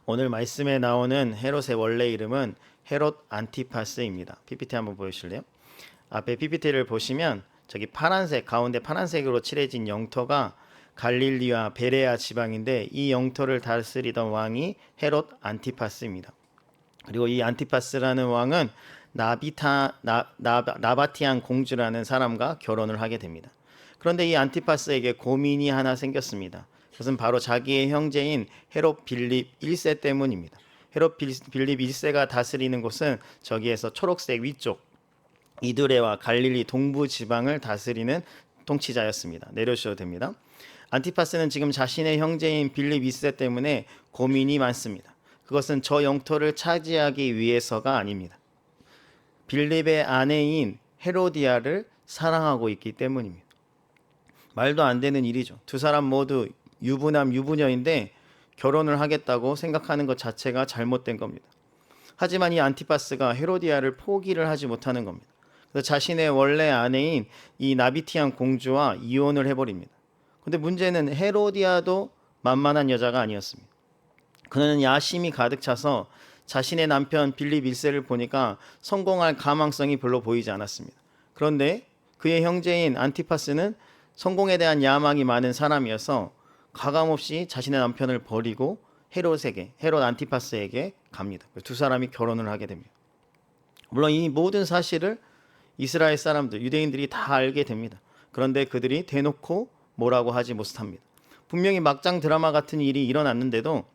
오늘 말씀에 나오는 헤롯의 원래 이름은 헤롯 안티파스입니다. PPT 한번 보여주실래요? 앞에 PPT를 보시면 저기 파란색, 가운데 파란색으로 칠해진 영토가 갈릴리와 베레아 지방인데, 이 영토를 다스리던 왕이 헤롯 안티파스입니다. 그리고 이 안티파스라는 왕은 나바티안 공주라는 사람과 결혼을 하게 됩니다. 그런데 이 안티파스에게 고민이 하나 생겼습니다. 그것은 바로 자기의 형제인 헤롯 빌립 1세 때문입니다. 헤롯 빌립 1세가 다스리는 곳은 저기에서 초록색 위쪽 이두레와 갈릴리 동부 지방을 다스리는 통치자였습니다. 내려주셔도 됩니다. 안티파스는 지금 자신의 형제인 빌립 2세 때문에 고민이 많습니다. 그것은 저 영토를 차지하기 위해서가 아닙니다. 빌립의 아내인 헤로디아를 사랑하고 있기 때문입니다. 말도 안 되는 일이죠. 두 사람 모두 유부남 유부녀인데 결혼을 하겠다고 생각하는 것 자체가 잘못된 겁니다. 하지만 이 안티파스가 헤로디아를 포기를 하지 못하는 겁니다. 그래서 자신의 원래 아내인 이 나비티안 공주와 이혼을 해버립니다. 근데 문제는 헤로디아도 만만한 여자가 아니었습니다. 그는 야심이 가득 차서 자신의 남편 빌립 1세를 보니까 성공할 가망성이 별로 보이지 않았습니다. 그런데 그의 형제인 안티파스는 성공에 대한 야망이 많은 사람이어서 가감없이 자신의 남편을 버리고 헤롯 안티파스에게 갑니다. 두 사람이 결혼을 하게 됩니다. 물론 이 모든 사실을 이스라엘 사람들, 유대인들이 다 알게 됩니다. 그런데 그들이 대놓고 뭐라고 하지 못합니다. 분명히 막장 드라마 같은 일이 일어났는데도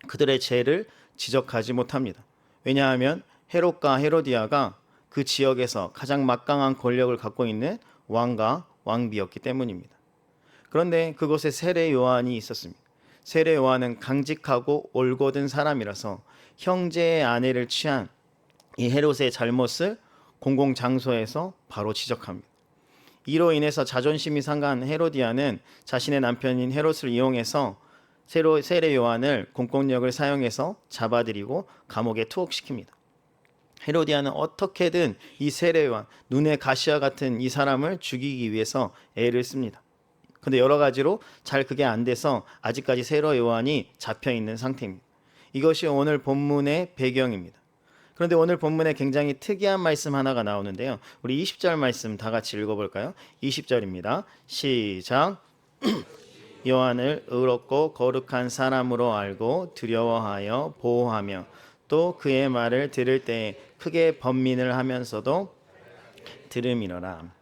그들의 죄를 지적하지 못합니다. 왜냐하면 헤롯과 헤로디아가 그 지역에서 가장 막강한 권력을 갖고 있는 왕과 왕비였기 때문입니다. 그런데 그곳에 세례 요한이 있었습니다. 세례 요한은 강직하고 올곧은 사람이라서 형제의 아내를 취한 이 헤롯의 잘못을 공공장소에서 바로 지적합니다. 이로 인해서 자존심이 상한 헤로디아는 자신의 남편인 헤롯을 이용해서 세례 요한을 공권력을 사용해서 잡아들이고 감옥에 투옥시킵니다. 헤로디아는 어떻게든 이 세례 요한, 눈의 가시와 같은 이 사람을 죽이기 위해서 애를 씁니다. 근데 여러 가지로 잘 그게 안 돼서 아직까지 세례 요한이 잡혀 있는 상태입니다. 이것이 오늘 본문의 배경입니다. 그런데 오늘 본문에 굉장히 특이한 말씀 하나가 나오는데요. 우리 20절 말씀 다 같이 읽어볼까요? 20절입니다. 시작. 요한을 의롭고 거룩한 사람으로 알고 두려워하여 보호하며 또 그의 말을 들을 때에 크게 번민을 하면서도 들음이러라.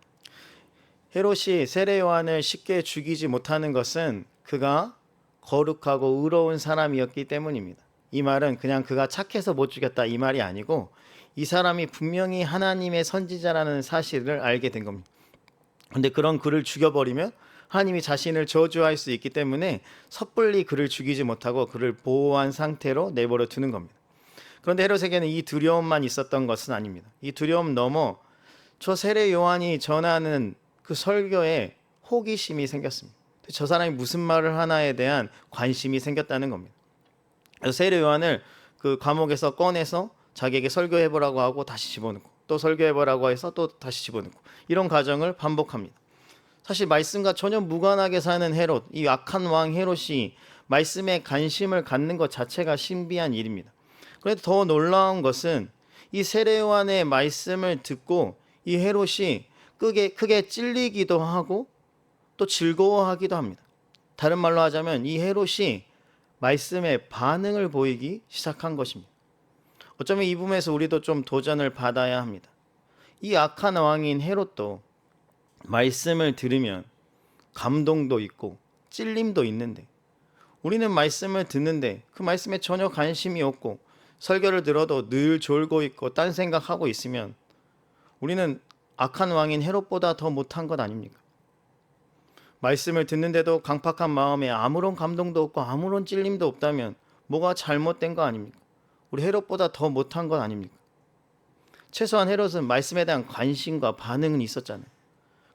헤롯이 세례 요한을 쉽게 죽이지 못하는 것은 그가 거룩하고 의로운 사람이었기 때문입니다. 이 말은 그냥 그가 착해서 못 죽였다 이 말이 아니고, 이 사람이 분명히 하나님의 선지자라는 사실을 알게 된 겁니다. 근데 그런 그를 죽여버리면 하나님이 자신을 저주할 수 있기 때문에 섣불리 그를 죽이지 못하고 그를 보호한 상태로 내버려 두는 겁니다. 그런데 헤롯에게는 이 두려움만 있었던 것은 아닙니다. 이 두려움 넘어 저 세례 요한이 전하는 그 설교에 호기심이 생겼습니다. 저 사람이 무슨 말을 하나에 대한 관심이 생겼다는 겁니다. 그래서 세례 요한을 그 감옥에서 꺼내서 자기에게 설교해보라고 하고 다시 집어넣고, 또 설교해보라고 해서 또 다시 집어넣고, 이런 과정을 반복합니다. 사실 말씀과 전혀 무관하게 사는 헤롯, 이 악한 왕 헤롯이 말씀에 관심을 갖는 것 자체가 신비한 일입니다. 그런데 더 놀라운 것은 이 세례 요한의 말씀을 듣고 이 헤롯이 크게 찔리기도 하고 또 즐거워하기도 합니다. 다른 말로 하자면 이 헤롯이 말씀에 반응을 보이기 시작한 것입니다. 어쩌면 이 부분에서 우리도 좀 도전을 받아야 합니다. 이 악한 왕인 헤롯도 말씀을 들으면 감동도 있고 찔림도 있는데, 우리는 말씀을 듣는데 그 말씀에 전혀 관심이 없고 설교를 들어도 늘 졸고 있고 딴 생각하고 있으면 우리는 악한 왕인 헤롯보다 더 못한 것 아닙니까? 말씀을 듣는데도 강팍한 마음에 아무런 감동도 없고 아무런 찔림도 없다면 뭐가 잘못된 거 아닙니까? 우리 헤롯보다 더 못한 건 아닙니까? 최소한 헤롯은 말씀에 대한 관심과 반응은 있었잖아요.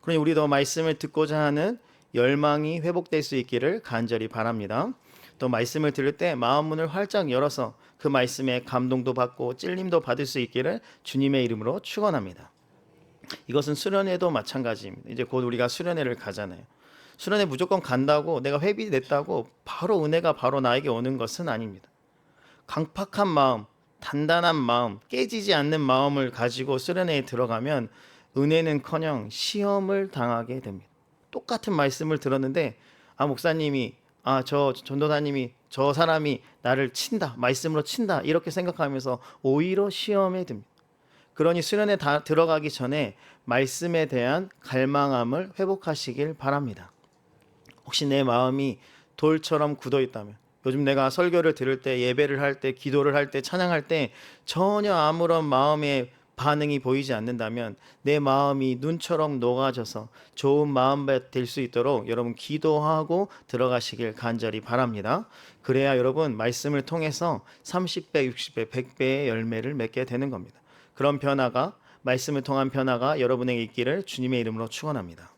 그러니 우리도 말씀을 듣고자 하는 열망이 회복될 수 있기를 간절히 바랍니다. 또 말씀을 들을 때 마음 문을 활짝 열어서 그 말씀에 감동도 받고 찔림도 받을 수 있기를 주님의 이름으로 축원합니다. 이것은 수련회도 마찬가지입니다. 이제 곧 우리가 수련회를 가잖아요. 수련회 무조건 간다고 내가 회비 냈다고 바로 은혜가 바로 나에게 오는 것은 아닙니다. 강팍한 마음, 단단한 마음, 깨지지 않는 마음을 가지고 수련회에 들어가면 은혜는커녕 시험을 당하게 됩니다. 똑같은 말씀을 들었는데 목사님이 저 전도사님이 저 사람이 나를 친다, 말씀으로 친다 이렇게 생각하면서 오히려 시험에 듭니다. 그러니 수련회 들어가기 전에 말씀에 대한 갈망함을 회복하시길 바랍니다. 혹시 내 마음이 돌처럼 굳어 있다면, 요즘 내가 설교를 들을 때, 예배를 할 때, 기도를 할 때, 찬양할 때 전혀 아무런 마음의 반응이 보이지 않는다면 내 마음이 눈처럼 녹아져서 좋은 마음 될 수 있도록 여러분 기도하고 들어가시길 간절히 바랍니다. 그래야 여러분 말씀을 통해서 30배, 60배, 100배의 열매를 맺게 되는 겁니다. 그런 변화가, 말씀을 통한 변화가 여러분에게 있기를 주님의 이름으로 축원합니다.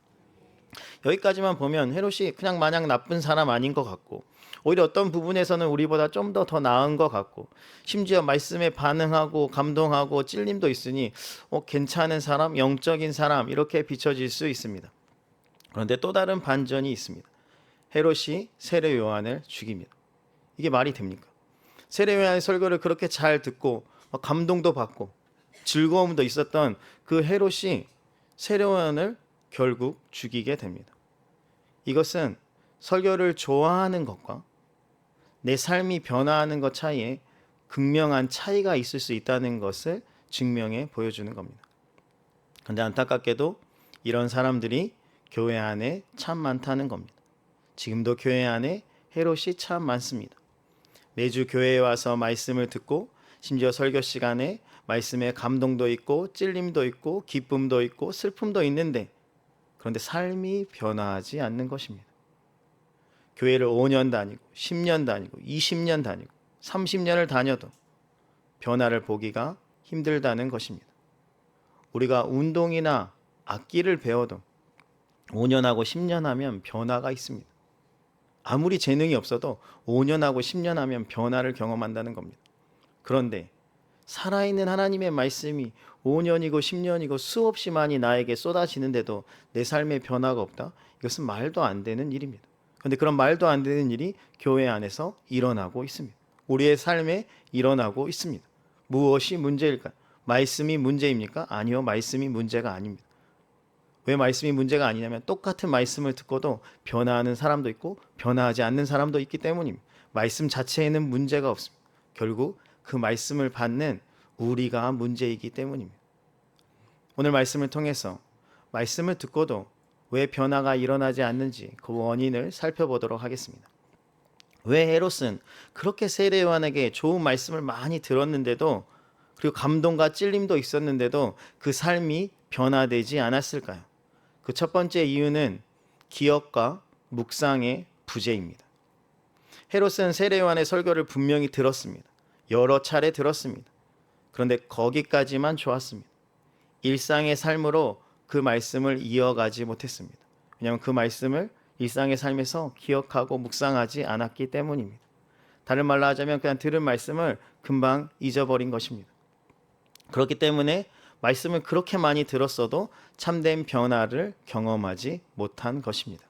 여기까지만 보면 헤롯이 그냥 마냥 나쁜 사람 아닌 것 같고, 오히려 어떤 부분에서는 우리보다 좀 더 나은 것 같고, 심지어 말씀에 반응하고 감동하고 찔림도 있으니 괜찮은 사람, 영적인 사람 이렇게 비춰질 수 있습니다. 그런데 또 다른 반전이 있습니다. 헤롯이 세례 요한을 죽입니다. 이게 말이 됩니까? 세례 요한의 설교를 그렇게 잘 듣고 감동도 받고 즐거움도 있었던 그 헤롯이 세례 요한을 결국 죽이게 됩니다. 이것은 설교를 좋아하는 것과 내 삶이 변화하는 것 사이에 극명한 차이가 있을 수 있다는 것을 증명해 보여주는 겁니다. 그런데 안타깝게도 이런 사람들이 교회 안에 참 많다는 겁니다. 지금도 교회 안에 헤롯이 참 많습니다. 매주 교회에 와서 말씀을 듣고 심지어 설교 시간에 말씀에 감동도 있고 찔림도 있고 기쁨도 있고 슬픔도 있는데, 그런데 삶이 변화하지 않는 것입니다. 교회를 5년 다니고 10년 다니고 20년 다니고 30년을 다녀도 변화를 보기가 힘들다는 것입니다. 우리가 운동이나 악기를 배워도 5년하고 10년 하면 변화가 있습니다. 아무리 재능이 없어도 5년하고 10년 하면 변화를 경험한다는 겁니다. 그런데 살아있는 하나님의 말씀이 5년이고 10년이고 수없이 많이 나에게 쏟아지는데도 내 삶에 변화가 없다? 이것은 말도 안 되는 일입니다. 그런데 그런 말도 안 되는 일이 교회 안에서 일어나고 있습니다. 우리의 삶에 일어나고 있습니다. 무엇이 문제일까요? 말씀이 문제입니까? 아니요, 말씀이 문제가 아닙니다. 왜 말씀이 문제가 아니냐면 똑같은 말씀을 듣고도 변화하는 사람도 있고 변화하지 않는 사람도 있기 때문입니다. 말씀 자체에는 문제가 없습니다. 결국 그 말씀을 받는 우리가 문제이기 때문입니다. 오늘 말씀을 통해서 말씀을 듣고도 왜 변화가 일어나지 않는지 그 원인을 살펴보도록 하겠습니다. 왜 헤롯은 그렇게 세례 요한에게 좋은 말씀을 많이 들었는데도, 그리고 감동과 찔림도 있었는데도 그 삶이 변화되지 않았을까요? 그 첫 번째 이유는 기억과 묵상의 부재입니다. 헤롯은 세례 요한의 설교를 분명히 들었습니다. 여러 차례 들었습니다. 그런데 거기까지만 좋았습니다. 일상의 삶으로 그 말씀을 이어가지 못했습니다. 왜냐하면 그 말씀을 일상의 삶에서 기억하고 묵상하지 않았기 때문입니다. 다른 말로 하자면 그냥 들은 말씀을 금방 잊어버린 것입니다. 그렇기 때문에 말씀을 그렇게 많이 들었어도 참된 변화를 경험하지 못한 것입니다.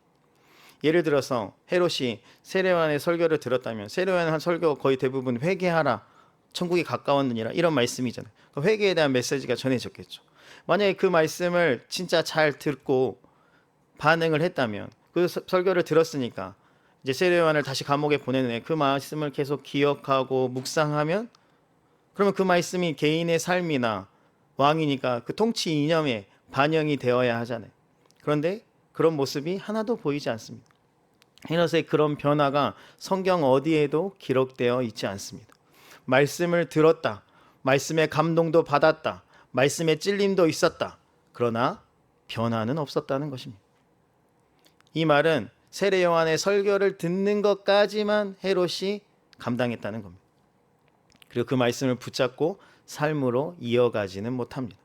예를 들어서 헤롯이 세례 요한의 설교를 들었다면 세례 요한의 한 설교 거의 대부분 회개하라, 천국이 가까웠느니라 이런 말씀이잖아요. 회개에 대한 메시지가 전해졌겠죠. 만약에 그 말씀을 진짜 잘 듣고 반응을 했다면, 그 설교를 들었으니까 이제 세례 요한을 다시 감옥에 보내는 그 말씀을 계속 기억하고 묵상하면, 그러면 그 말씀이 개인의 삶이나 왕이니까 그 통치 이념에 반영이 되어야 하잖아요. 그런데 그런 모습이 하나도 보이지 않습니다. 헤롯의 그런 변화가 성경 어디에도 기록되어 있지 않습니다. 말씀을 들었다, 말씀의 감동도 받았다, 말씀의 찔림도 있었다. 그러나 변화는 없었다는 것입니다. 이 말은 세례 요한의 설교를 듣는 것까지만 헤롯이 감당했다는 겁니다. 그리고 그 말씀을 붙잡고 삶으로 이어가지는 못합니다.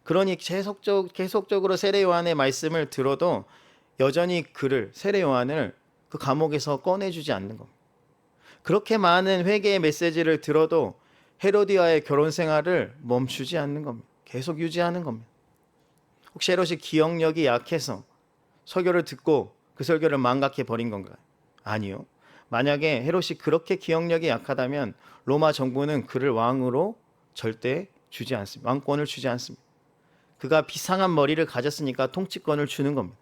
그러니 계속적으로 세례 요한의 말씀을 들어도 여전히 세례 요한을 그 감옥에서 꺼내주지 않는 겁니다. 그렇게 많은 회개의 메시지를 들어도 헤로디아의 결혼 생활을 멈추지 않는 겁니다. 계속 유지하는 겁니다. 혹시 헤롯이 기억력이 약해서 설교를 듣고 그 설교를 망각해 버린 건가요? 아니요. 만약에 헤롯이 그렇게 기억력이 약하다면 로마 정부는 그를 왕으로 절대 주지 않습니다. 왕권을 주지 않습니다. 그가 비상한 머리를 가졌으니까 통치권을 주는 겁니다.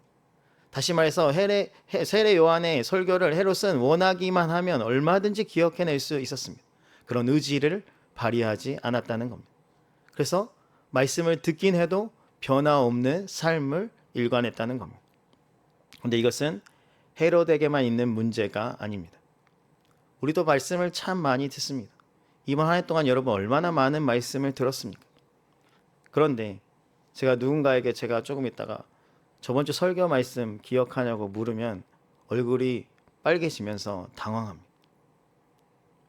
다시 말해서 세례 요한의 설교를 헤롯은 원하기만 하면 얼마든지 기억해낼 수 있었습니다. 그런 의지를 발휘하지 않았다는 겁니다. 그래서 말씀을 듣긴 해도 변화 없는 삶을 일관했다는 겁니다. 그런데 이것은 헤롯에게만 있는 문제가 아닙니다. 우리도 말씀을 참 많이 듣습니다. 이번 한 해 동안 여러분 얼마나 많은 말씀을 들었습니까? 그런데 제가 누군가에게 제가 조금 있다가 저번 주 설교 말씀 기억하냐고 물으면 얼굴이 빨개지면서 당황합니다.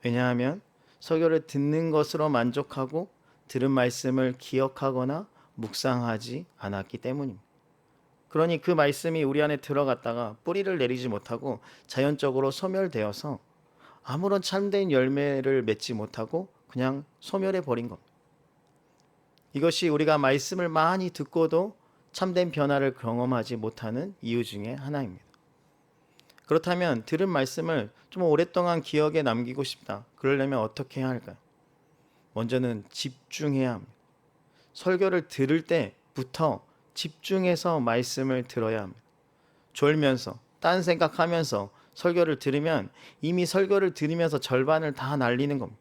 왜냐하면 설교를 듣는 것으로 만족하고 들은 말씀을 기억하거나 묵상하지 않았기 때문입니다. 그러니 그 말씀이 우리 안에 들어갔다가 뿌리를 내리지 못하고 자연적으로 소멸되어서 아무런 참된 열매를 맺지 못하고 그냥 소멸해 버린 겁니다. 이것이 우리가 말씀을 많이 듣고도 참된 변화를 경험하지 못하는 이유 중에 하나입니다. 그렇다면 들은 말씀을 좀 오랫동안 기억에 남기고 싶다. 그러려면 어떻게 해야 할까요? 먼저는 집중해야 합니다. 설교를 들을 때부터 집중해서 말씀을 들어야 합니다. 졸면서 딴 생각하면서 설교를 들으면 이미 설교를 들으면서 절반을 다 날리는 겁니다.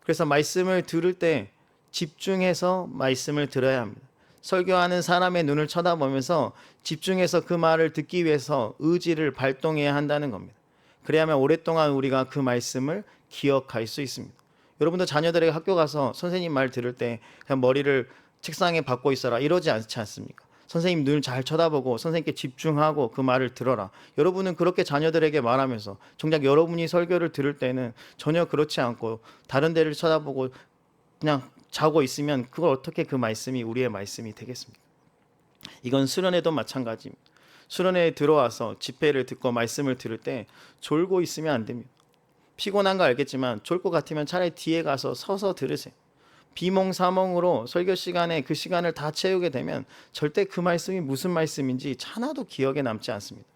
그래서 말씀을 들을 때 집중해서 말씀을 들어야 합니다. 설교하는 사람의 눈을 쳐다보면서 집중해서 그 말을 듣기 위해서 의지를 발동해야 한다는 겁니다. 그래야만 오랫동안 우리가 그 말씀을 기억할 수 있습니다. 여러분도 자녀들에게 학교 가서 선생님 말 들을 때 그냥 머리를 책상에 박고 있어라 이러지 않지 않습니까? 선생님 눈을 잘 쳐다보고 선생님께 집중하고 그 말을 들어라. 여러분은 그렇게 자녀들에게 말하면서 정작 여러분이 설교를 들을 때는 전혀 그렇지 않고 다른 데를 쳐다보고 그냥 자고 있으면 그걸 어떻게 그 말씀이 우리의 말씀이 되겠습니까? 이건 수련회도 마찬가지입니다. 수련회에 들어와서 집회를 듣고 말씀을 들을 때 졸고 있으면 안 됩니다. 피곤한 거 알겠지만 졸 것 같으면 차라리 뒤에 가서 서서 들으세요. 비몽사몽으로 설교 시간에 그 시간을 다 채우게 되면 절대 그 말씀이 무슨 말씀인지 하나도 기억에 남지 않습니다.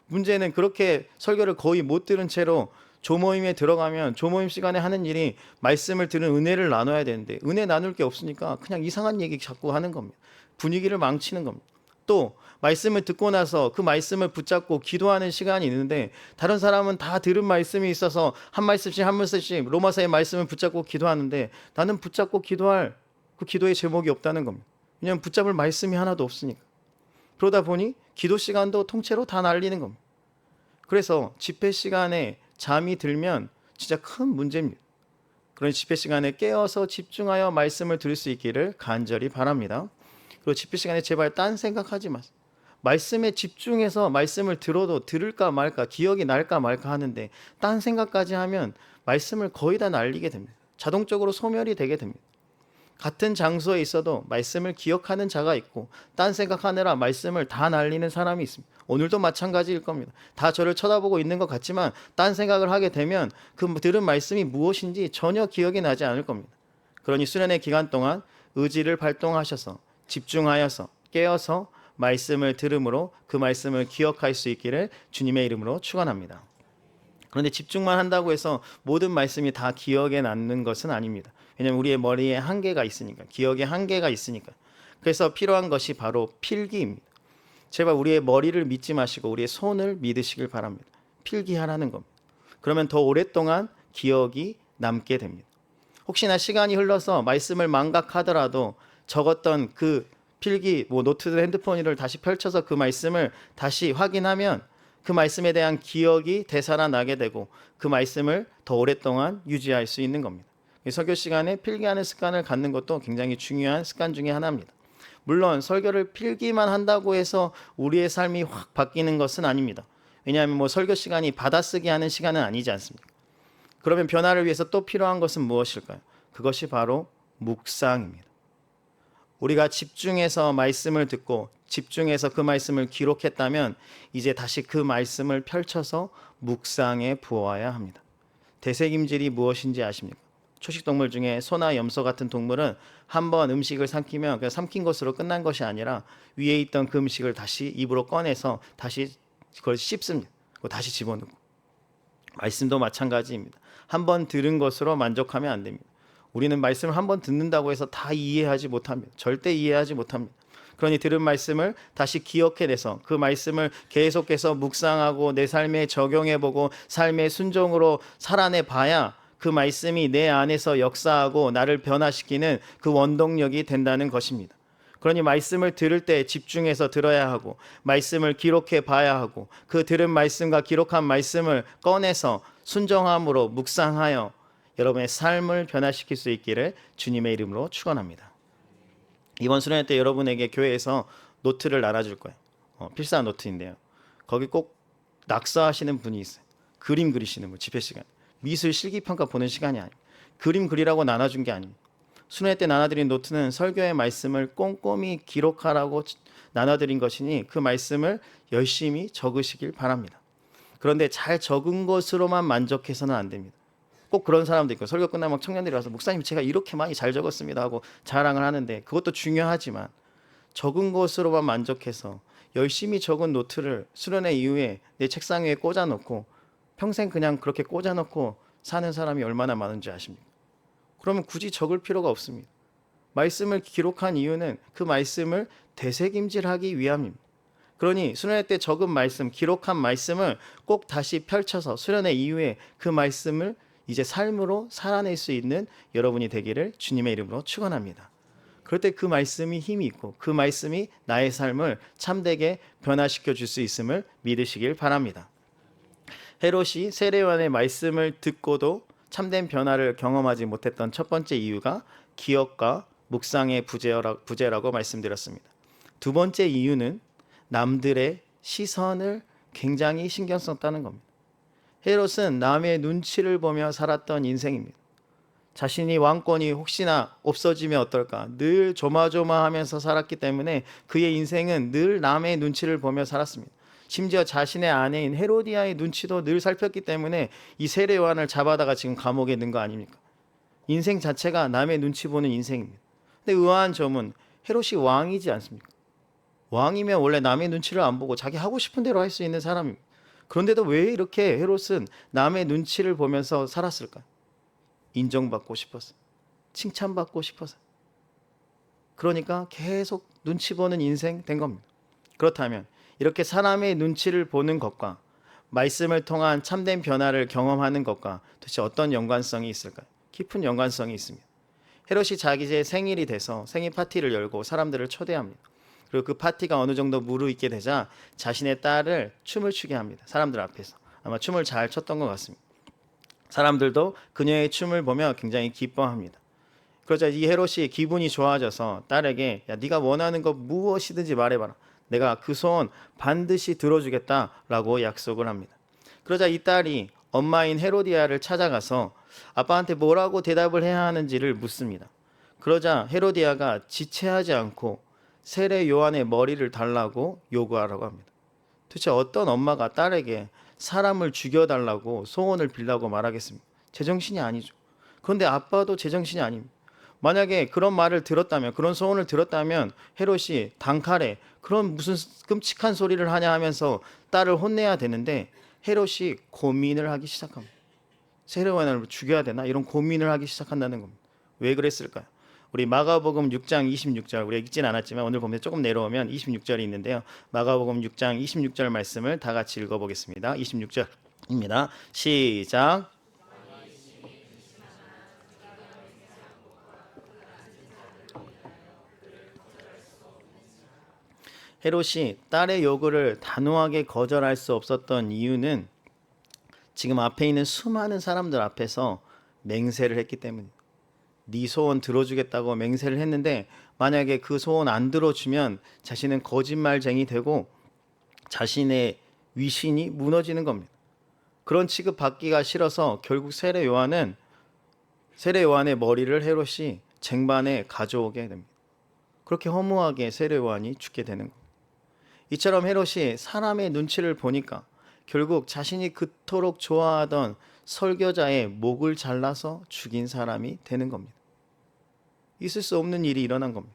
문제는 그렇게 설교를 거의 못 들은 채로 조모임에 들어가면 조모임 시간에 하는 일이 말씀을 들은 은혜를 나눠야 되는데 은혜 나눌 게 없으니까 그냥 이상한 얘기 자꾸 하는 겁니다. 분위기를 망치는 겁니다. 또 말씀을 듣고 나서 그 말씀을 붙잡고 기도하는 시간이 있는데 다른 사람은 다 들은 말씀이 있어서 한 말씀씩 한 말씀씩 로마서의 말씀을 붙잡고 기도하는데 나는 붙잡고 기도할 그 기도의 제목이 없다는 겁니다. 왜냐하면 붙잡을 말씀이 하나도 없으니까. 그러다 보니 기도 시간도 통째로 다 날리는 겁니다. 그래서 집회 시간에 잠이 들면 진짜 큰 문제입니다. 그런 집회 시간에 깨어서 집중하여 말씀을 들을 수 있기를 간절히 바랍니다. 그리고 집회 시간에 제발 딴 생각하지 마세요. 말씀에 집중해서 말씀을 들어도 들을까 말까 기억이 날까 말까 하는데 딴 생각까지 하면 말씀을 거의 다 날리게 됩니다. 자동적으로 소멸이 되게 됩니다. 같은 장소에 있어도 말씀을 기억하는 자가 있고 딴 생각하느라 말씀을 다 날리는 사람이 있습니다. 오늘도 마찬가지일 겁니다. 다 저를 쳐다보고 있는 것 같지만 딴 생각을 하게 되면 그 들은 말씀이 무엇인지 전혀 기억이 나지 않을 겁니다. 그러니 수련의 기간 동안 의지를 발동하셔서 집중하여서 깨어서 말씀을 들음으로 그 말씀을 기억할 수 있기를 주님의 이름으로 축원합니다. 그런데 집중만 한다고 해서 모든 말씀이 다 기억에 남는 것은 아닙니다. 왜냐하면 우리의 머리에 한계가 있으니까, 기억에 한계가 있으니까. 그래서 필요한 것이 바로 필기입니다. 제발 우리의 머리를 믿지 마시고 우리의 손을 믿으시길 바랍니다. 필기하라는 겁니다. 그러면 더 오랫동안 기억이 남게 됩니다. 혹시나 시간이 흘러서 말씀을 망각하더라도 적었던 그 필기, 노트든 핸드폰을 다시 펼쳐서 그 말씀을 다시 확인하면 그 말씀에 대한 기억이 되살아나게 되고 그 말씀을 더 오랫동안 유지할 수 있는 겁니다. 설교 시간에 필기하는 습관을 갖는 것도 굉장히 중요한 습관 중에 하나입니다. 물론 설교를 필기만 한다고 해서 우리의 삶이 확 바뀌는 것은 아닙니다. 왜냐하면 설교 시간이 받아쓰기 하는 시간은 아니지 않습니까? 그러면 변화를 위해서 또 필요한 것은 무엇일까요? 그것이 바로 묵상입니다. 우리가 집중해서 말씀을 듣고 집중해서 그 말씀을 기록했다면 이제 다시 그 말씀을 펼쳐서 묵상에 부어야 합니다. 대세김질이 무엇인지 아십니까? 초식동물 중에 소나 염소 같은 동물은 한번 음식을 삼키면 그냥 삼킨 것으로 끝난 것이 아니라 위에 있던 그 음식을 다시 입으로 꺼내서 다시 그걸 씹습니다. 그리고 다시 집어넣고. 말씀도 마찬가지입니다. 한 번 들은 것으로 만족하면 안 됩니다. 우리는 말씀을 한 번 듣는다고 해서 다 이해하지 못합니다. 절대 이해하지 못합니다. 그러니 들은 말씀을 다시 기억해내서 그 말씀을 계속해서 묵상하고 내 삶에 적용해보고 삶의 순종으로 살아내봐야 그 말씀이 내 안에서 역사하고 나를 변화시키는 그 원동력이 된다는 것입니다. 그러니 말씀을 들을 때 집중해서 들어야 하고 말씀을 기록해 봐야 하고 그 들은 말씀과 기록한 말씀을 꺼내서 순종함으로 묵상하여 여러분의 삶을 변화시킬 수 있기를 주님의 이름으로 축원합니다. 이번 수련회 때 여러분에게 교회에서 노트를 나눠줄 거예요. 필사 노트인데요. 거기 꼭 낙서하시는 분이 있어요. 그림 그리시는 분, 집회 시간. 미술 실기평가 보는 시간이 아니에요. 그림 그리라고 나눠준 게 아닙니다. 수련회 때 나눠드린 노트는 설교의 말씀을 꼼꼼히 기록하라고 나눠드린 것이니 그 말씀을 열심히 적으시길 바랍니다. 그런데 잘 적은 것으로만 만족해서는 안 됩니다. 꼭 그런 사람도 있고 설교 끝나면 청년들이 와서 목사님 제가 이렇게 많이 잘 적었습니다 하고 자랑을 하는데 그것도 중요하지만 적은 것으로만 만족해서 열심히 적은 노트를 수련회 이후에 내 책상 위에 꽂아놓고 평생 그냥 그렇게 꽂아놓고 사는 사람이 얼마나 많은지 아십니까? 그러면 굳이 적을 필요가 없습니다. 말씀을 기록한 이유는 그 말씀을 되새김질하기 위함입니다. 그러니 수련회 때 적은 말씀, 기록한 말씀을 꼭 다시 펼쳐서 수련회 이후에 그 말씀을 이제 삶으로 살아낼 수 있는 여러분이 되기를 주님의 이름으로 축원합니다. 그럴 때 그 말씀이 힘이 있고 그 말씀이 나의 삶을 참되게 변화시켜 줄 수 있음을 믿으시길 바랍니다. 헤롯이 세례요한의 말씀을 듣고도 참된 변화를 경험하지 못했던 첫 번째 이유가 기억과 묵상의 부재라고 말씀드렸습니다. 두 번째 이유는 남들의 시선을 굉장히 신경 썼다는 겁니다. 헤롯은 남의 눈치를 보며 살았던 인생입니다. 자신이 왕권이 혹시나 없어지면 어떨까 늘 조마조마하면서 살았기 때문에 그의 인생은 늘 남의 눈치를 보며 살았습니다. 심지어 자신의 아내인 헤로디아의 눈치도 늘 살폈기 때문에 이 세례 요한을 잡아다가 지금 감옥에 넣은 거 아닙니까? 인생 자체가 남의 눈치 보는 인생입니다. 근데 의아한 점은 헤롯이 왕이지 않습니까? 왕이면 원래 남의 눈치를 안 보고 자기 하고 싶은 대로 할 수 있는 사람입니다. 그런데도 왜 이렇게 헤롯은 남의 눈치를 보면서 살았을까요? 인정받고 싶어서, 칭찬받고 싶어서. 그러니까 계속 눈치 보는 인생 된 겁니다. 그렇다면 이렇게 사람의 눈치를 보는 것과 말씀을 통한 참된 변화를 경험하는 것과 도대체 어떤 연관성이 있을까요? 깊은 연관성이 있습니다. 헤롯이 자기 제 생일이 돼서 생일 파티를 열고 사람들을 초대합니다. 그리고 그 파티가 어느 정도 무르익게 되자 자신의 딸을 춤을 추게 합니다. 사람들 앞에서. 아마 춤을 잘 췄던 것 같습니다. 사람들도 그녀의 춤을 보며 굉장히 기뻐합니다. 그러자 이 헤롯이 기분이 좋아져서 딸에게 야, 네가 원하는 것 무엇이든지 말해봐라. 내가 그 소원 반드시 들어주겠다라고 약속을 합니다. 그러자 이 딸이 엄마인 헤로디아를 찾아가서 아빠한테 뭐라고 대답을 해야 하는지를 묻습니다. 그러자 헤로디아가 지체하지 않고 세례 요한의 머리를 달라고 요구하라고 합니다. 도대체 어떤 엄마가 딸에게 사람을 죽여달라고 소원을 빌라고 말하겠습니까? 제정신이 아니죠. 그런데 아빠도 제정신이 아닙니다. 만약에 그런 말을 들었다면, 그런 소원을 들었다면 헤롯이 단칼에 그런 무슨 끔찍한 소리를 하냐 하면서 딸을 혼내야 되는데 헤롯이 고민을 하기 시작합니다. 세례 요한을 죽여야 되나? 이런 고민을 하기 시작한다는 겁니다. 왜 그랬을까요? 우리 마가복음 6장 26절 우리가 읽진 않았지만 오늘 보면 조금 내려오면 26절이 있는데요. 마가복음 6장 26절 말씀을 다 같이 읽어보겠습니다. 26절입니다. 시작. 헤롯이 딸의 요구를 단호하게 거절할 수 없었던 이유는 지금 앞에 있는 수많은 사람들 앞에서 맹세를 했기 때문입니다. 네 소원 들어주겠다고 맹세를 했는데 만약에 그 소원 안 들어주면 자신은 거짓말쟁이 되고 자신의 위신이 무너지는 겁니다. 그런 취급 받기가 싫어서 결국 세례 요한의 머리를 헤롯이 쟁반에 가져오게 됩니다. 그렇게 허무하게 세례 요한이 죽게 되는 겁니다. 이처럼 헤롯이 사람의 눈치를 보니까 결국 자신이 그토록 좋아하던 설교자의 목을 잘라서 죽인 사람이 되는 겁니다. 있을 수 없는 일이 일어난 겁니다.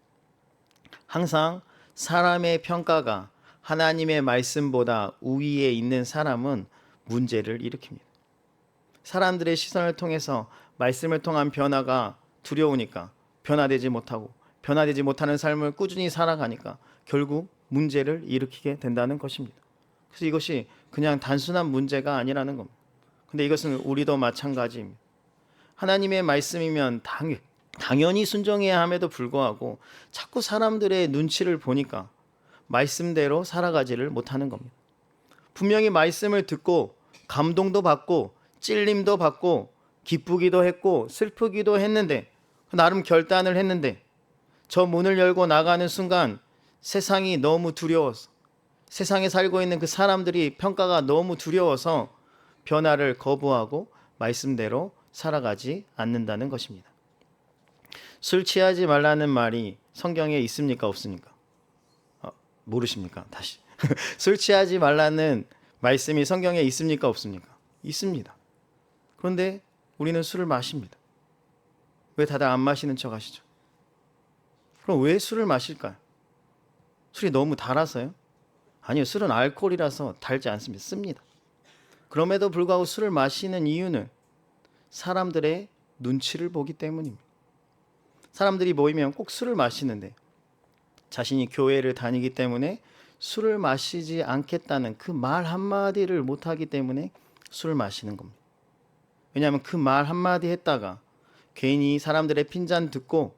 항상 사람의 평가가 하나님의 말씀보다 우위에 있는 사람은 문제를 일으킵니다. 사람들의 시선을 통해서 말씀을 통한 변화가 두려우니까 변화되지 못하고 변화되지 못하는 삶을 꾸준히 살아가니까 결국 문제를 일으키게 된다는 것입니다. 그래서 이것이 그냥 단순한 문제가 아니라는 겁니다. 근데 이것은 우리도 마찬가지입니다. 하나님의 말씀이면 당연히 순종해야 함에도 불구하고 자꾸 사람들의 눈치를 보니까 말씀대로 살아가지를 못하는 겁니다. 분명히 말씀을 듣고 감동도 받고 찔림도 받고 기쁘기도 했고 슬프기도 했는데 나름 결단을 했는데 저 문을 열고 나가는 순간 세상이 너무 두려워서 세상에 살고 있는 그 사람들이 평가가 너무 두려워서 변화를 거부하고 말씀대로 살아가지 않는다는 것입니다. 술 취하지 말라는 말이 성경에 있습니까 없습니까? 모르십니까? 다시 술 취하지 말라는 말씀이 성경에 있습니까 없습니까? 있습니다. 그런데 우리는 술을 마십니다. 왜 다들 안 마시는 척 하시죠? 그럼 왜 술을 마실까요? 술이 너무 달아서요? 아니요, 술은 알코올이라서 달지 않습니다. 씁니다. 그럼에도 불구하고 술을 마시는 이유는 사람들의 눈치를 보기 때문입니다. 사람들이 모이면 꼭 술을 마시는데 자신이 교회를 다니기 때문에 술을 마시지 않겠다는 그 말 한마디를 못하기 때문에 술을 마시는 겁니다. 왜냐하면 그 말 한마디 했다가 괜히 사람들의 핀잔 듣고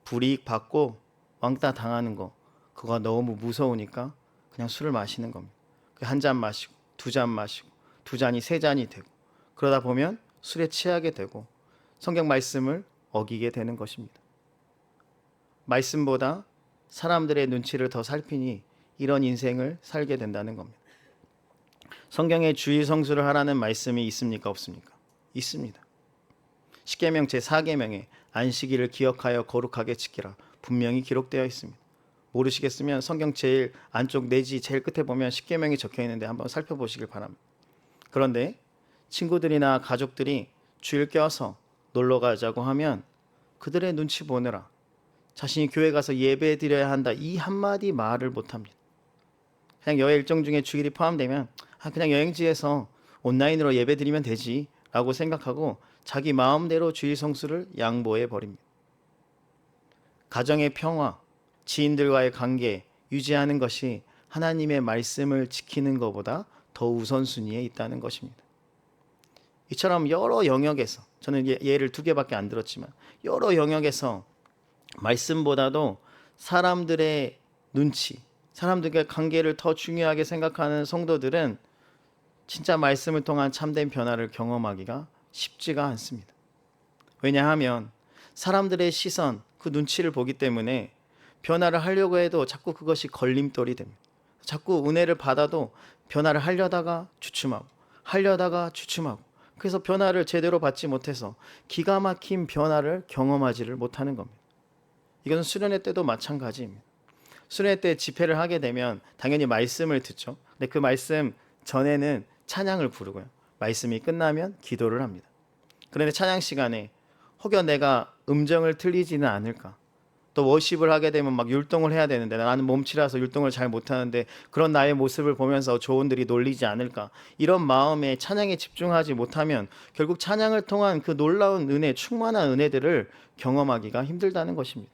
불이익 받고 왕따 당하는 거, 그거 너무 무서우니까 그냥 술을 마시는 겁니다. 한 잔 마시고 두 잔 마시고 두 잔이 세 잔이 되고 그러다 보면 술에 취하게 되고 성경 말씀을 어기게 되는 것입니다. 말씀보다 사람들의 눈치를 더 살피니 이런 인생을 살게 된다는 겁니다. 성경에 주의 성수를 하라는 말씀이 있습니까 없습니까? 있습니다. 십계명 제4계명에 안식일을 기억하여 거룩하게 지키라 분명히 기록되어 있습니다. 모르시겠으면 성경 제일 안쪽 내지 제일 끝에 보면 십계명이 적혀 있는데 한번 살펴보시길 바랍니다. 그런데 친구들이나 가족들이 주일 껴서 놀러 가자고 하면 그들의 눈치 보느라 자신이 교회 가서 예배 드려야 한다 이 한마디 말을 못합니다. 그냥 여행 일정 중에 주일이 포함되면 그냥 여행지에서 온라인으로 예배 드리면 되지 라고 생각하고 자기 마음대로 주일 성수를 양보해 버립니다. 가정의 평화, 지인들과의 관계 유지하는 것이 하나님의 말씀을 지키는 것보다 더 우선순위에 있다는 것입니다. 이처럼 여러 영역에서 저는 예를 두 개밖에 안 들었지만 여러 영역에서 말씀보다도 사람들의 눈치, 사람들과의 관계를 더 중요하게 생각하는 성도들은 진짜 말씀을 통한 참된 변화를 경험하기가 쉽지가 않습니다. 왜냐하면 사람들의 시선, 그 눈치를 보기 때문에 변화를 하려고 해도 자꾸 그것이 걸림돌이 됩니다. 자꾸 은혜를 받아도 변화를 하려다가 주춤하고 그래서 변화를 제대로 받지 못해서 기가 막힌 변화를 경험하지를 못하는 겁니다. 이것은 수련회 때도 마찬가지입니다. 수련회 때 집회를 하게 되면 당연히 말씀을 듣죠. 근데 그 말씀 전에는 찬양을 부르고요. 말씀이 끝나면 기도를 합니다. 그런데 찬양 시간에 혹여 내가 음정을 틀리지는 않을까? 또 워십을 하게 되면 막 율동을 해야 되는데 나는 몸치라서 율동을 잘 못하는데 그런 나의 모습을 보면서 조언들이 놀리지 않을까? 이런 마음에 찬양에 집중하지 못하면 결국 찬양을 통한 그 놀라운 은혜, 충만한 은혜들을 경험하기가 힘들다는 것입니다.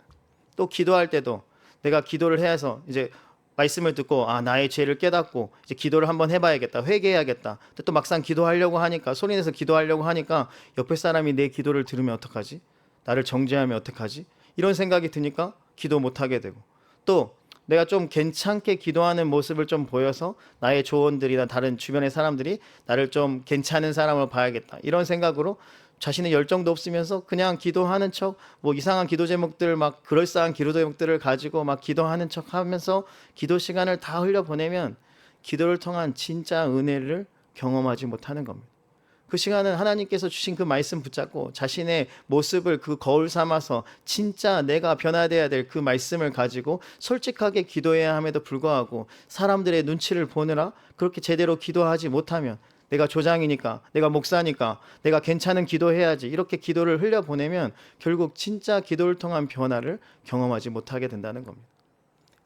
또 기도할 때도 내가 기도를 해서 이제 말씀을 듣고 나의 죄를 깨닫고 이제 기도를 한번 해봐야겠다, 회개해야겠다. 근데 또 막상 기도하려고 하니까 소리내서 기도하려고 하니까 옆에 사람이 내 기도를 들으면 어떡하지? 나를 정죄하면 어떡하지? 이런 생각이 드니까 기도 못하게 되고 또 내가 좀 괜찮게 기도하는 모습을 좀 보여서 나의 조언들이나 다른 주변의 사람들이 나를 좀 괜찮은 사람으로 봐야겠다 이런 생각으로 자신의 열정도 없으면서 그냥 기도하는 척 뭐 이상한 기도 제목들 막 그럴싸한 기도 제목들을 가지고 막 기도하는 척 하면서 기도 시간을 다 흘려보내면 기도를 통한 진짜 은혜를 경험하지 못하는 겁니다. 그 시간은 하나님께서 주신 그 말씀 붙잡고 자신의 모습을 그 거울 삼아서 진짜 내가 변화돼야 될 그 말씀을 가지고 솔직하게 기도해야 함에도 불구하고 사람들의 눈치를 보느라 그렇게 제대로 기도하지 못하면 내가 조장이니까, 내가 목사니까, 내가 괜찮은 기도해야지 이렇게 기도를 흘려보내면 결국 진짜 기도를 통한 변화를 경험하지 못하게 된다는 겁니다.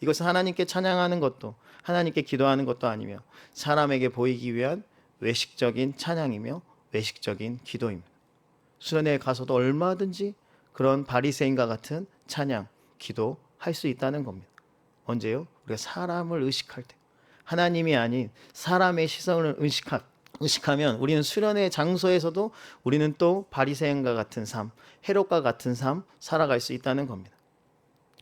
이것은 하나님께 찬양하는 것도 하나님께 기도하는 것도 아니며 사람에게 보이기 위한 외식적인 찬양이며 외식적인 기도입니다. 수련회에 가서도 얼마든지 그런 바리새인과 같은 찬양, 기도할 수 있다는 겁니다. 언제요? 우리가 사람을 의식할 때. 하나님이 아닌 사람의 시선을 의식하면 우리는 수련회 장소에서도 우리는 또 바리새인과 같은 삶, 헤롯과 같은 삶 살아갈 수 있다는 겁니다.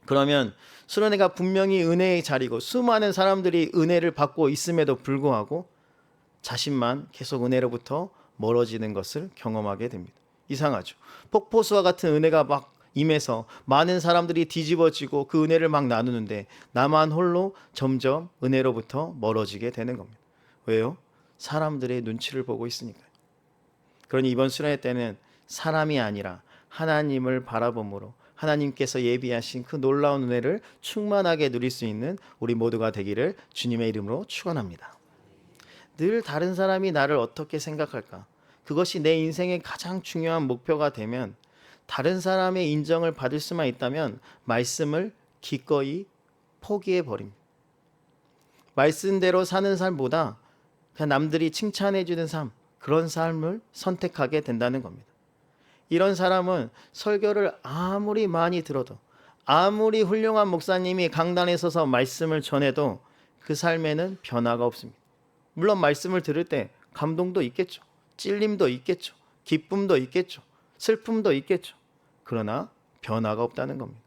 그러면 수련회가 분명히 은혜의 자리고 수많은 사람들이 은혜를 받고 있음에도 불구하고 자신만 계속 은혜로부터 멀어지는 것을 경험하게 됩니다. 이상하죠. 폭포수와 같은 은혜가 막 임해서 많은 사람들이 뒤집어지고 그 은혜를 막 나누는데 나만 홀로 점점 은혜로부터 멀어지게 되는 겁니다. 왜요? 사람들의 눈치를 보고 있으니까요. 그러니 이번 수련회 때는 사람이 아니라 하나님을 바라봄으로 하나님께서 예비하신 그 놀라운 은혜를 충만하게 누릴 수 있는 우리 모두가 되기를 주님의 이름으로 축원합니다. 늘 다른 사람이 나를 어떻게 생각할까? 그것이 내 인생의 가장 중요한 목표가 되면 다른 사람의 인정을 받을 수만 있다면 말씀을 기꺼이 포기해 버립니다. 말씀대로 사는 삶보다 그냥 남들이 칭찬해 주는 삶, 그런 삶을 선택하게 된다는 겁니다. 이런 사람은 설교를 아무리 많이 들어도 아무리 훌륭한 목사님이 강단에 서서 말씀을 전해도 그 삶에는 변화가 없습니다. 물론 말씀을 들을 때 감동도 있겠죠. 찔림도 있겠죠. 기쁨도 있겠죠. 슬픔도 있겠죠. 그러나 변화가 없다는 겁니다.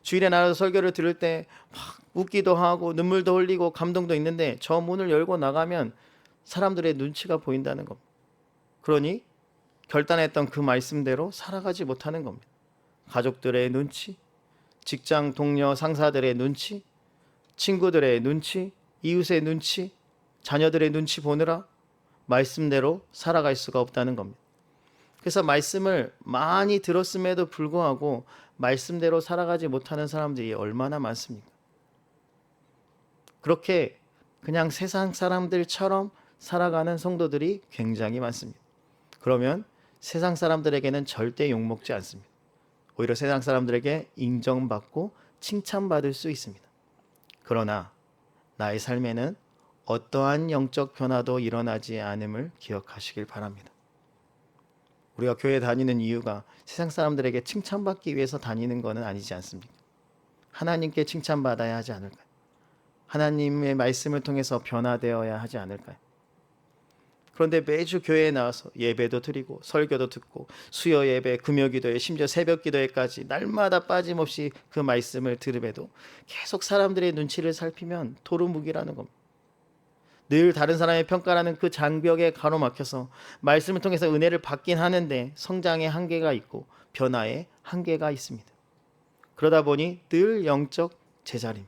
주일에 나가서 설교를 들을 때 막 웃기도 하고 눈물도 흘리고 감동도 있는데 저 문을 열고 나가면 사람들의 눈치가 보인다는 겁니다. 그러니 결단했던 그 말씀대로 살아가지 못하는 겁니다. 가족들의 눈치, 직장 동료 상사들의 눈치, 친구들의 눈치, 이웃의 눈치, 자녀들의 눈치 보느라 말씀대로 살아갈 수가 없다는 겁니다. 그래서 말씀을 많이 들었음에도 불구하고 말씀대로 살아가지 못하는 사람들이 얼마나 많습니까? 그렇게 그냥 세상 사람들처럼 살아가는 성도들이 굉장히 많습니다. 그러면 세상 사람들에게는 절대 욕먹지 않습니다. 오히려 세상 사람들에게 인정받고 칭찬받을 수 있습니다. 그러나 나의 삶에는 어떠한 영적 변화도 일어나지 않음을 기억하시길 바랍니다. 우리가 교회 다니는 이유가 세상 사람들에게 칭찬받기 위해서 다니는 것은 아니지 않습니까? 하나님께 칭찬받아야 하지 않을까요? 하나님의 말씀을 통해서 변화되어야 하지 않을까요? 그런데 매주 교회에 나와서 예배도 드리고 설교도 듣고 수요 예배, 금요 기도회, 심지어 새벽 기도회까지 날마다 빠짐없이 그 말씀을 들음에도 계속 사람들의 눈치를 살피면 도루묵이라는 겁니다. 늘 다른 사람의 평가라는 그 장벽에 가로막혀서 말씀을 통해서 은혜를 받긴 하는데 성장의 한계가 있고 변화의 한계가 있습니다. 그러다 보니 늘 영적 제자림.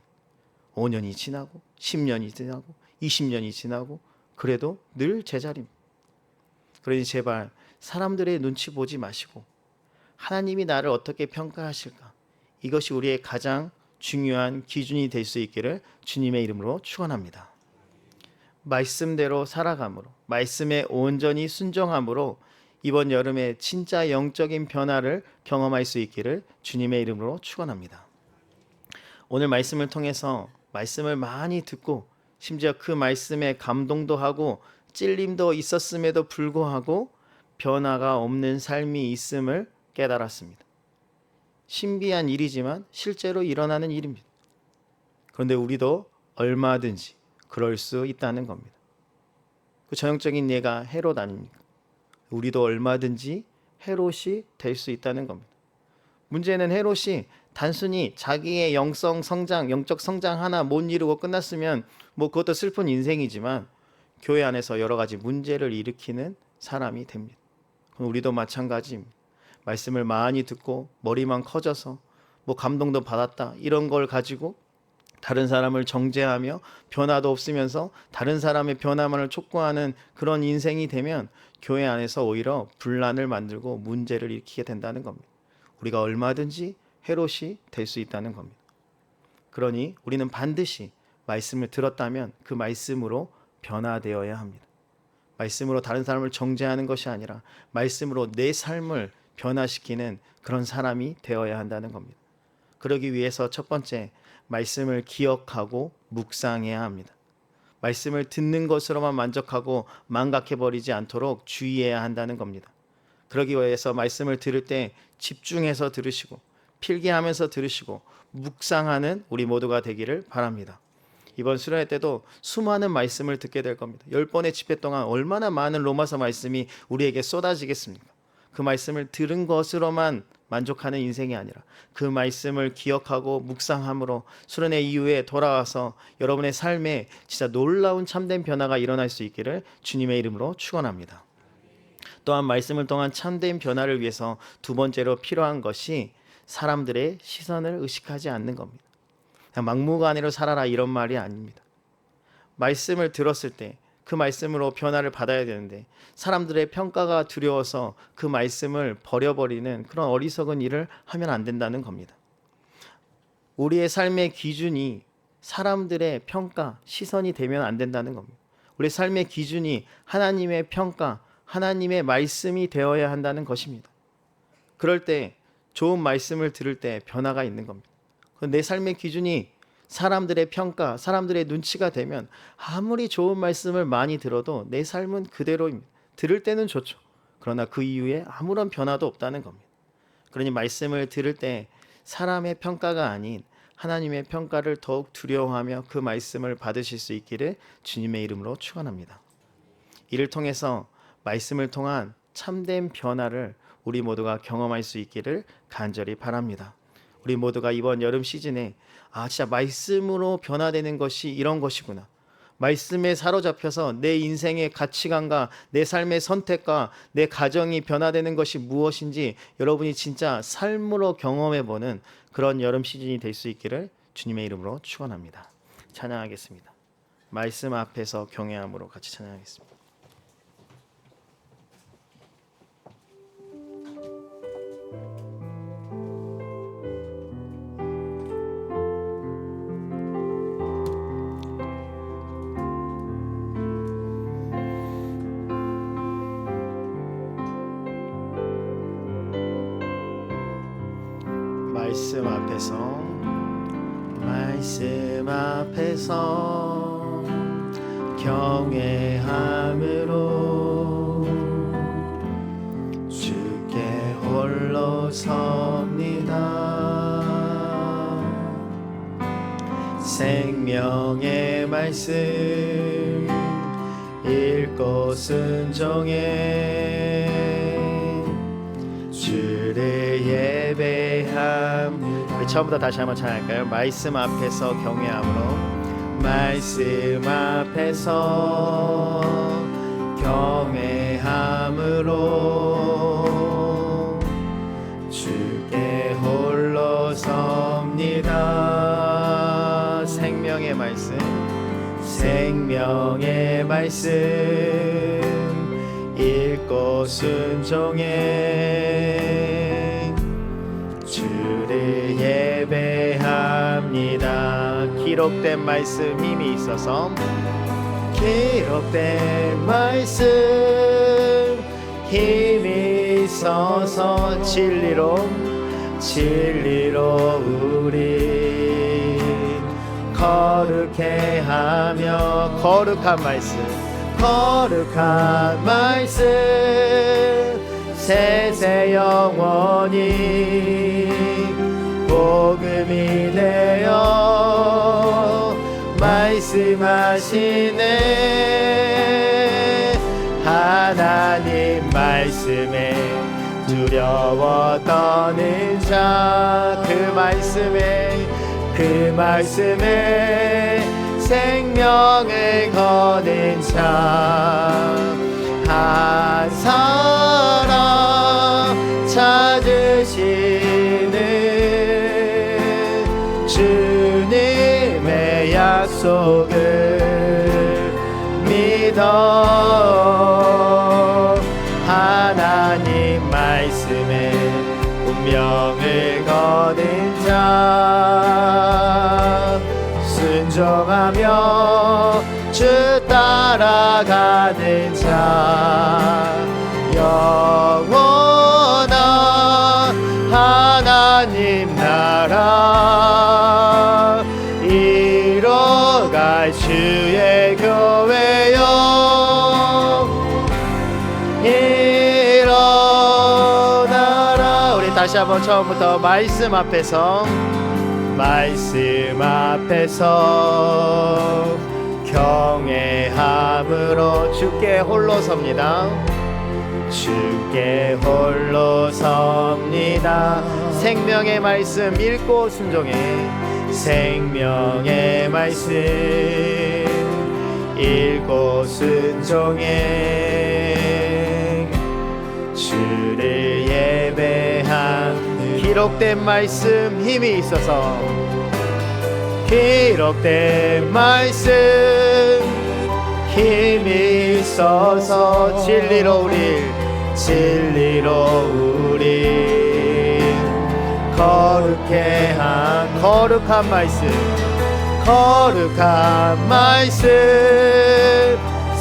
5년이 지나고 10년이 지나고 20년이 지나고 그래도 늘 제자림. 그러니 제발 사람들의 눈치 보지 마시고 하나님이 나를 어떻게 평가하실까? 이것이 우리의 가장 중요한 기준이 될 수 있기를 주님의 이름으로 축원합니다. 말씀대로 살아감으로 말씀에 온전히 순종함으로 이번 여름에 진짜 영적인 변화를 경험할 수 있기를 주님의 이름으로 축원합니다. 오늘 말씀을 통해서 말씀을 많이 듣고 심지어 그 말씀에 감동도 하고 찔림도 있었음에도 불구하고 변화가 없는 삶이 있음을 깨달았습니다. 신비한 일이지만 실제로 일어나는 일입니다. 그런데 우리도 얼마든지 그럴 수 있다는 겁니다. 그 전형적인 예가 헤롯 아닙니까? 우리도 얼마든지 헤롯이 될 수 있다는 겁니다. 문제는 헤롯이 단순히 자기의 영적 성장 하나 못 이루고 끝났으면 뭐 그것도 슬픈 인생이지만 교회 안에서 여러 가지 문제를 일으키는 사람이 됩니다. 우리도 마찬가지입니다. 말씀을 많이 듣고 머리만 커져서 뭐 감동도 받았다 이런 걸 가지고 다른 사람을 정죄하며 변화도 없으면서 다른 사람의 변화만을 촉구하는 그런 인생이 되면 교회 안에서 오히려 분란을 만들고 문제를 일으키게 된다는 겁니다. 우리가 얼마든지 헤롯이 될 수 있다는 겁니다. 그러니 우리는 반드시 말씀을 들었다면 그 말씀으로 변화되어야 합니다. 말씀으로 다른 사람을 정죄하는 것이 아니라 말씀으로 내 삶을 변화시키는 그런 사람이 되어야 한다는 겁니다. 그러기 위해서 첫 번째, 말씀을 기억하고 묵상해야 합니다. 말씀을 듣는 것으로만 만족하고 망각해버리지 않도록 주의해야 한다는 겁니다. 그러기 위해서 말씀을 들을 때 집중해서 들으시고 필기하면서 들으시고 묵상하는 우리 모두가 되기를 바랍니다. 이번 수련회 때도 수많은 말씀을 듣게 될 겁니다. 10번의 집회 동안 얼마나 많은 로마서 말씀이 우리에게 쏟아지겠습니까? 그 말씀을 들은 것으로만 만족하는 인생이 아니라 그 말씀을 기억하고 묵상함으로 수련회 이후에 돌아와서 여러분의 삶에 진짜 놀라운 참된 변화가 일어날 수 있기를 주님의 이름으로 축원합니다. 또한 말씀을 통한 참된 변화를 위해서 두 번째로 필요한 것이 사람들의 시선을 의식하지 않는 겁니다. 그냥 막무가내로 살아라 이런 말이 아닙니다. 말씀을 들었을 때 그 말씀으로 변화를 받아야 되는데 사람들의 평가가 두려워서 그 말씀을 버려버리는 그런 어리석은 일을 하면 안 된다는 겁니다. 우리의 삶의 기준이 사람들의 평가, 시선이 되면 안 된다는 겁니다. 우리의 삶의 기준이 하나님의 평가, 하나님의 말씀이 되어야 한다는 것입니다. 그럴 때 좋은 말씀을 들을 때 변화가 있는 겁니다. 내 삶의 기준이 사람들의 평가, 사람들의 눈치가 되면 아무리 좋은 말씀을 많이 들어도 내 삶은 그대로입니다. 들을 때는 좋죠. 그러나 그 이후에 아무런 변화도 없다는 겁니다. 그러니 말씀을 들을 때 사람의 평가가 아닌 하나님의 평가를 더욱 두려워하며 그 말씀을 받으실 수 있기를 주님의 이름으로 축원합니다. 이를 통해서 말씀을 통한 참된 변화를 우리 모두가 경험할 수 있기를 간절히 바랍니다. 우리 모두가 이번 여름 시즌에 진짜 말씀으로 변화되는 것이 이런 것이구나. 말씀에 사로잡혀서 내 인생의 가치관과 내 삶의 선택과 내 가정이 변화되는 것이 무엇인지 여러분이 진짜 삶으로 경험해보는 그런 여름 시즌이 될 수 있기를 주님의 이름으로 축원합니다. 찬양하겠습니다. 말씀 앞에서 경외함으로 같이 찬양하겠습니다. 말씀 앞에서 경외함으로 주께 홀로 섭니다. 생명의 말씀 읽고 순종해 주를 예배함. 우리 처음부터 다시 한번 찬양할까요? 말씀 앞에서 경외함으로 말씀 앞에서 경외함으로 주께 홀로 섭니다. 생명의 말씀 생명의 말씀 읽고 순종해 주를 예배합니다. 기록된 말씀 힘이 있어서 기록된 말씀 힘이 있어서 진리로 우리 거룩해 하며 거룩한 말씀 세세 영원히 복음이 되어 말씀하시네. 하나님 말씀에 두려워 떠는 자 그 말씀에 생명을 거는 자 한 사람 찾으시는 주님의 약속을 믿어 하나님 말씀에 운명을 거는 자 순종하며 주 따라가는 자 영원한 하나님 나라 이뤄갈 주의 교 일어나라. 우리 다시 한번 처음부터 말씀 앞에서 경외함으로 주께 홀로 섭니다. 주께 홀로 섭니다. 생명의 말씀 읽고 순종해. 생명의 말씀 읽고 순종해. 주를 예배한 기록된 말씀 힘이 있어서 기록된 말씀 힘이 있어서 진리로 우리 거룩한 말씀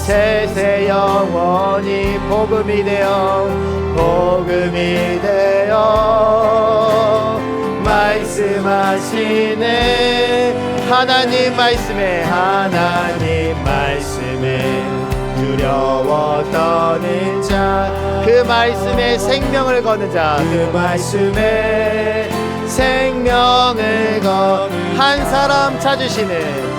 세세 영원히 복음이 되어 말씀하시네. 하나님 말씀에 두려워 떠는 자, 그 말씀에 생명을 거는 자, 그 말씀에 생명을 거는 한 사람 찾으시는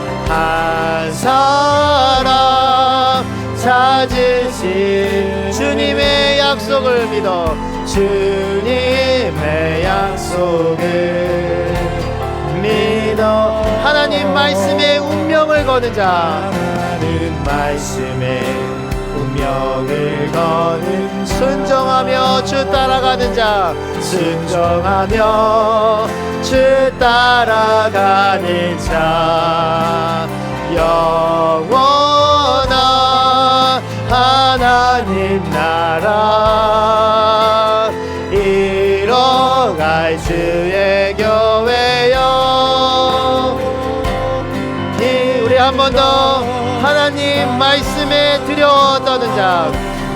주님의 약속을 믿어 주님의 약속을 믿어 하나님 말씀에 운명을 거는 자, 하나님 말씀에 운명을 거는 순종하며 주 따라가는 자, 순종하며 주 따라가는 자, 영원한 하나님 나라 이뤄갈 주의 교회여. 우리 한 번 더 하나님 말씀에 두려워 떠는 자,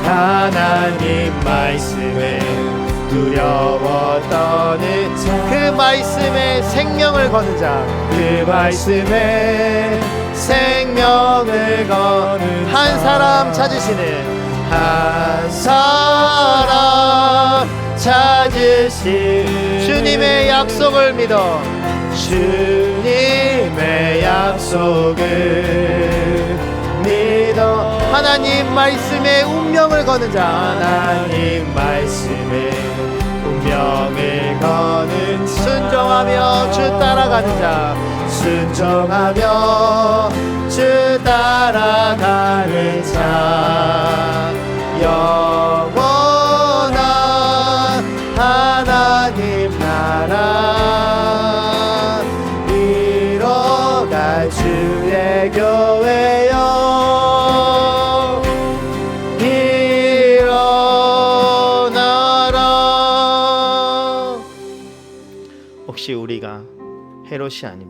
하나님 말씀에 두려워 떠는 자, 그 말씀에 생명을 거는 자, 그 말씀에 생명을 거는 한 사람 찾으시는 한 사람 찾으신 주님의 약속을 믿어 주님의 약속을 믿어 하나님 말씀에 운명을 거는 자, 하나님 말씀에 운명을 거는 순종하며 주 따라가는 자, 순종하며 주 따라가는 자, 영원한 하나님 나라 이뤄갈 주의 교회여 일어나라. 혹시 우리가 헤롯이 아닙니까?